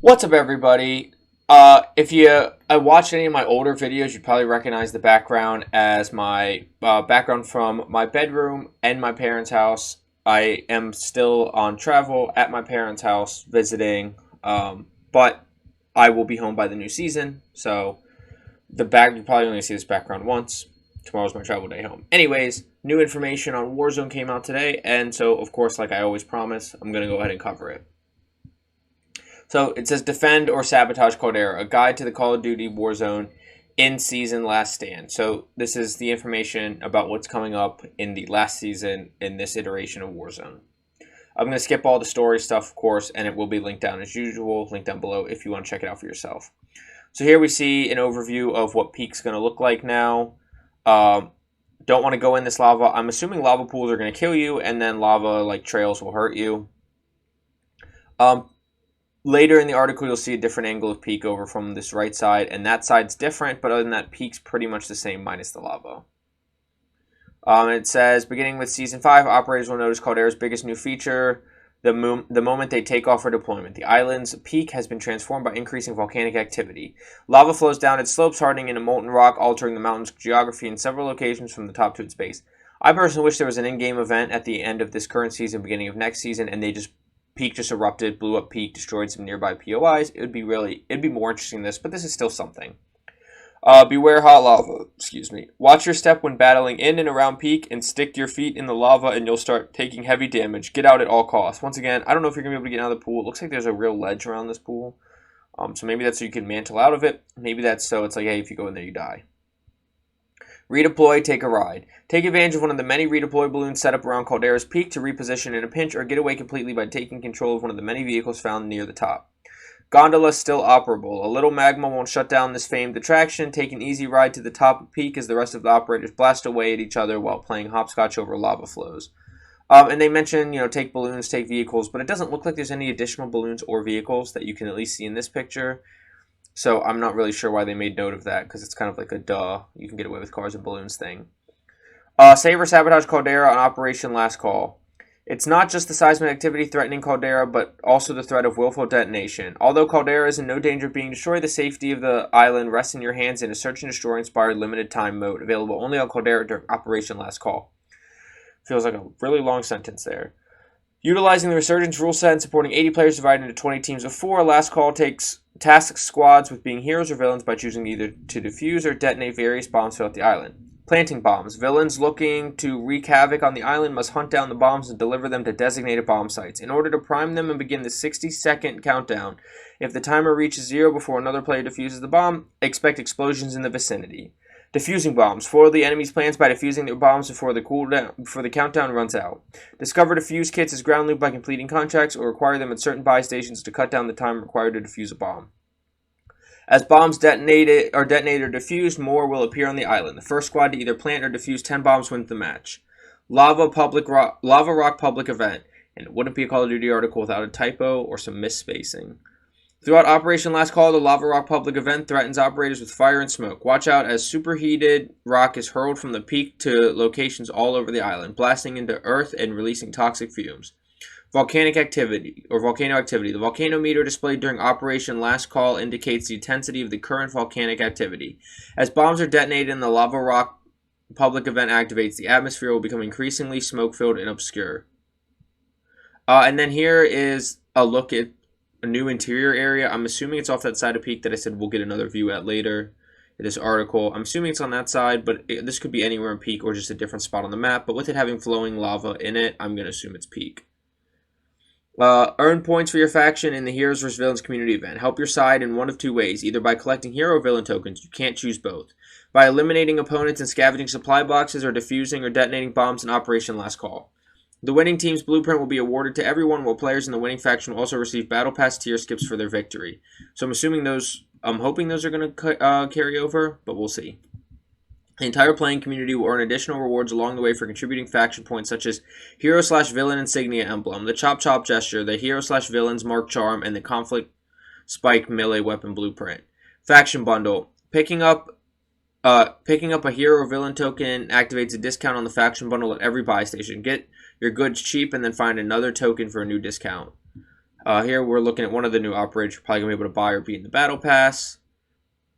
What's up, everybody? If you watched any of my older videos, you'd probably recognize the background as my background from my bedroom and my parents' house. I am still on travel at my parents' house visiting, but I will be home by the new season. So you're probably only see this background once. Tomorrow's my travel day home. Anyways, new information on Warzone came out today, and so of course, like I always promise, I'm gonna go ahead and cover it. So it says Defend or Sabotage Caldera, a guide to the Call of Duty Warzone in-season last stand. So this is the information about what's coming up in the last season in this iteration of Warzone. I'm going to skip all the story stuff, of course, and it will be linked down as usual, linked down below if you want to check it out for yourself. So here we see an overview of what Peak's going to look like now. Don't want to go in this lava. I'm assuming lava pools are going to kill you, and then lava like trails will hurt you. Later in the article, you'll see a different angle of Peak over from this right side, and that side's different, but other than that, Peak's pretty much the same minus the lava. It says, beginning with Season 5, operators will notice Caldera's biggest new feature the moment they take off for deployment. The island's peak has been transformed by increasing volcanic activity. Lava flows down its slopes, hardening into molten rock, altering the mountain's geography in several locations from the top to its base. I personally wish there was an in-game event at the end of this current season, beginning of next season, and Peak just erupted, blew up Peak, destroyed some nearby POIs. It'd be more interesting than this, but this is still something. Beware hot lava. Excuse me. Watch your step when battling in and around Peak, and stick your feet in the lava, and you'll start taking heavy damage. Get out at all costs. Once again, I don't know if you're gonna be able to get out of the pool. It looks like there's a real ledge around this pool, so maybe that's so you can mantle out of it. Maybe that's so it's like, hey, if you go in there, you die. Redeploy, take a ride. Take advantage of one of the many redeploy balloons set up around Caldera's peak to reposition in a pinch, or get away completely by taking control of one of the many vehicles found near the top. Gondola still operable. A little magma won't shut down this famed attraction. Take an easy ride to the top of Peak as the rest of the operators blast away at each other while playing hopscotch over lava flows. And they mention, take balloons, take vehicles, but it doesn't look like there's any additional balloons or vehicles that you can at least see in this picture. So I'm not really sure why they made note of that, because it's kind of like a duh, you can get away with cars and balloons thing. Save or sabotage Caldera on Operation Last Call. It's not just the seismic activity threatening Caldera, but also the threat of willful detonation. Although Caldera is in no danger of being destroyed, the safety of the island rests in your hands in a search and destroy inspired limited time mode, available only on Caldera during Operation Last Call. Feels like a really long sentence there. Utilizing the Resurgence rule set and supporting 80 players divided into 20 teams of 4, Last Call tasks squads with being heroes or villains by choosing either to defuse or detonate various bombs throughout the island. Planting bombs. Villains looking to wreak havoc on the island must hunt down the bombs and deliver them to designated bomb sites. In order to prime them and begin the 60-second countdown, if the timer reaches 0 before another player defuses the bomb, expect explosions in the vicinity. Defusing bombs. Foil the enemy's plans by defusing their bombs before the countdown runs out. Discover defuse kits as ground loop by completing contracts, or acquire them at certain buy stations to cut down the time required to defuse a bomb. As bombs detonated or defused, more will appear on the island. The first squad to either plant or defuse 10 bombs wins the match. Lava Rock public event. And it wouldn't be a Call of Duty article without a typo or some misspacing. Throughout Operation Last Call, the Lava Rock public event threatens operators with fire and smoke. Watch out as superheated rock is hurled from the peak to locations all over the island, blasting into earth and releasing toxic fumes. Volcano activity. The volcano meter displayed during Operation Last Call indicates the intensity of the current volcanic activity. As bombs are detonated and the Lava Rock public event activates, the atmosphere will become increasingly smoke-filled and obscure. And then here is a look at a new interior area. I'm assuming it's off that side of Peak that I said we'll get another view at later in this article. I'm assuming it's on that side, but this could be anywhere in Peak or just a different spot on the map. But with it having flowing lava in it, I'm going to assume it's Peak. Earn points for your faction in the Heroes vs. Villains community event. Help your side in one of two ways, either by collecting hero or villain tokens. You can't choose both. By eliminating opponents and scavenging supply boxes, or defusing or detonating bombs in Operation Last Call. The winning team's blueprint will be awarded to everyone, while players in the winning faction will also receive Battle Pass tier skips for their victory. So I'm hoping those are going to carry over, but we'll see. The entire playing community will earn additional rewards along the way for contributing faction points such as Hero/Villain Insignia Emblem, the Chop Chop Gesture, the Hero/Villain's Mark Charm, and the Conflict Spike Melee Weapon Blueprint. Faction Bundle. Picking up a hero or villain token activates a discount on the faction bundle at every buy station. Get your goods cheap and then find another token for a new discount. Here we're looking at one of the new operators you're probably going to be able to buy or be in the Battle Pass.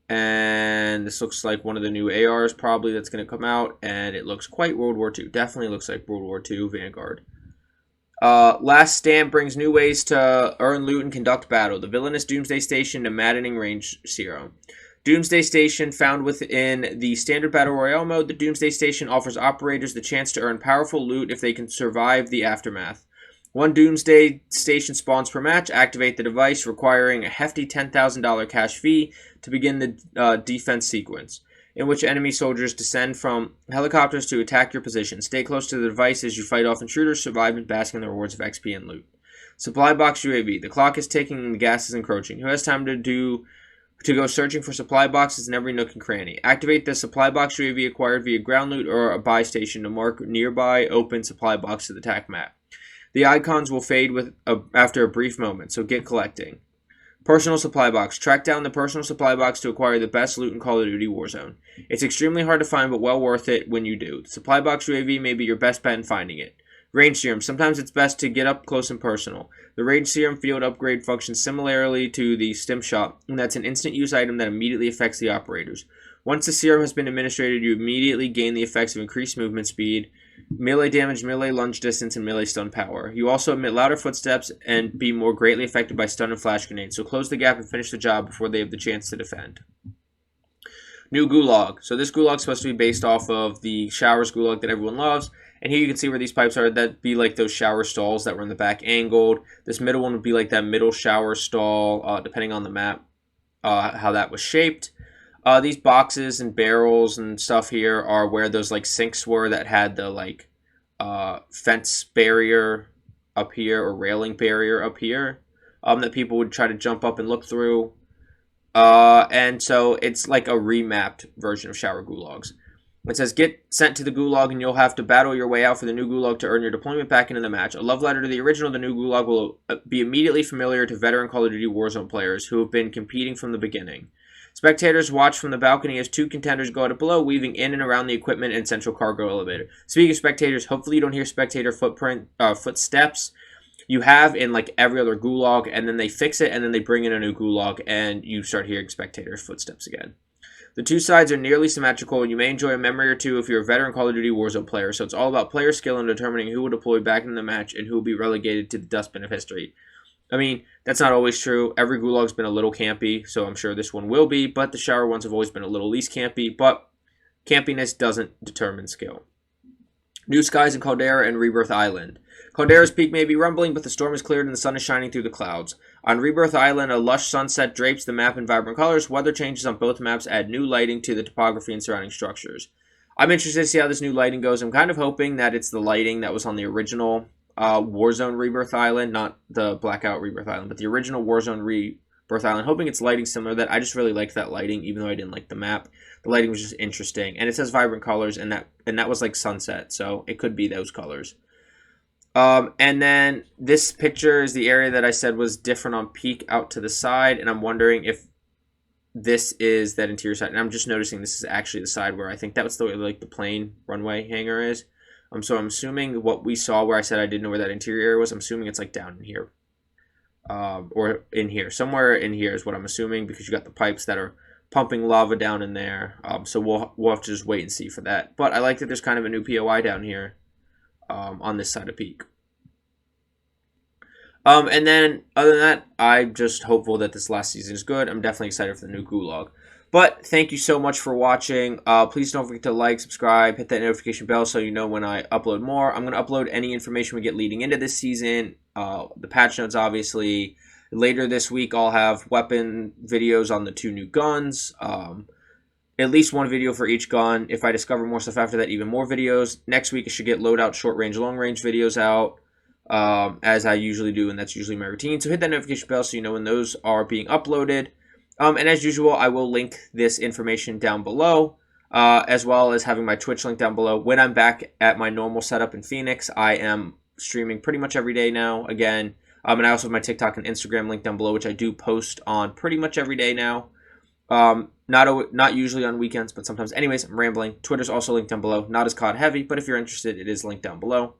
And this looks like one of the new ARs probably that's going to come out. And it looks quite World War II. Definitely looks like World War II Vanguard. Last Stand brings new ways to earn loot and conduct battle. The villainous Doomsday Station to maddening range serum. Doomsday Station, found within the standard Battle Royale mode, the Doomsday Station offers operators the chance to earn powerful loot if they can survive the aftermath. One Doomsday Station spawns per match. Activate the device, requiring a hefty $10,000 cash fee to begin the defense sequence, in which enemy soldiers descend from helicopters to attack your position. Stay close to the device as you fight off intruders, survive, and bask in the rewards of XP and loot. Supply Box UAV. The clock is ticking and the gas is encroaching. Who has time to go searching for supply boxes in every nook and cranny? Activate the Supply Box UAV acquired via ground loot or a buy station to mark nearby open supply box to the attack map. The icons will fade after a brief moment, so get collecting. Personal Supply Box. Track down the Personal Supply Box to acquire the best loot in Call of Duty Warzone. It's extremely hard to find, but well worth it when you do. The Supply Box UAV may be your best bet in finding it. Range Serum. Sometimes it's best to get up close and personal. The Range Serum field upgrade functions similarly to the Stim Shot, and that's an instant use item that immediately affects the operators. Once the serum has been administered, you immediately gain the effects of increased movement speed, melee damage, melee lunge distance, and melee stun power. You also emit louder footsteps and be more greatly affected by stun and flash grenades, so close the gap and finish the job before they have the chance to defend. New Gulag. So this Gulag is supposed to be based off of the Showers Gulag that everyone loves. And here you can see where these pipes are. That'd be like those shower stalls that were in the back angled. This middle one would be like that middle shower stall, depending on the map, how that was shaped. These boxes and barrels and stuff here are where those like sinks were that had the like fence barrier up here or railing barrier up here that people would try to jump up and look through. And so it's like a remapped version of Shower Gulags. It says, get sent to the Gulag and you'll have to battle your way out for the new Gulag to earn your deployment back into the match. A love letter to the original, the new Gulag will be immediately familiar to veteran Call of Duty Warzone players who have been competing from the beginning. Spectators watch from the balcony as two contenders go out of below, weaving in and around the equipment and central cargo elevator. Speaking of spectators, hopefully you don't hear spectator footsteps. You have in like every other Gulag, and then they fix it, and then they bring in a new Gulag, and you start hearing spectator footsteps again. The two sides are nearly symmetrical, and you may enjoy a memory or two if you're a veteran Call of Duty Warzone player, so it's all about player skill in determining who will deploy back in the match and who will be relegated to the dustbin of history. I mean, that's not always true. Every Gulag's been a little campy, so I'm sure this one will be, but the shower ones have always been a little least campy, but campiness doesn't determine skill. New skies in Caldera and Rebirth Island. Caldera's peak may be rumbling, but the storm is cleared and the sun is shining through the clouds. On Rebirth Island, a lush sunset drapes the map in vibrant colors. Weather changes on both maps add new lighting to the topography and surrounding structures. I'm interested to see how this new lighting goes. I'm kind of hoping that it's the lighting that was on the original Warzone Rebirth Island, not the Blackout Rebirth Island, but the original Warzone Rebirth Island. Hoping it's lighting similar to that. I just really liked that lighting, even though I didn't like the map. The lighting was just interesting, and it says vibrant colors, and that was like sunset, so it could be those colors. And then this picture is the area that I said was different on peak out to the side, and I'm wondering if this is that interior side. And I'm just noticing this is actually the side where I think that was the way like the plane runway hangar is. So I'm assuming what we saw where I said I didn't know where that interior area was, I'm assuming it's like down in here. Or in here. Somewhere in here is what I'm assuming, because you got the pipes that are pumping lava down in there. So we'll have to just wait and see for that. But I like that there's kind of a new POI down here. On this side of peak. And then, other than that, I'm just hopeful that this last season is good. I'm definitely excited for the new Gulag. But, thank you so much for watching. Please don't forget to like, subscribe, hit that notification bell so you know when I upload more. I'm going to upload any information we get leading into this season. The patch notes, obviously. Later this week, I'll have weapon videos on the 2 new guns. At least 1 video for each gun. If I discover more stuff after that, even more videos. Next week, I should get loadout, short range, long range videos out, as I usually do, and that's usually my routine. So hit that notification bell so you know when those are being uploaded. And as usual, I will link this information down below, as well as having my Twitch link down below. When I'm back at my normal setup in Phoenix, I am streaming pretty much every day now, again. And I also have my TikTok and Instagram link down below, which I do post on pretty much every day now. Not usually on weekends, but sometimes. Anyways, I'm rambling. Twitter's also linked down below. Not as COD heavy, but if you're interested, it is linked down below.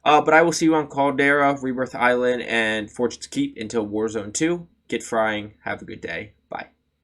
But I will see you on Caldera, Rebirth Island, and Fortune's Keep until Warzone 2. Get frying. Have a good day. Bye.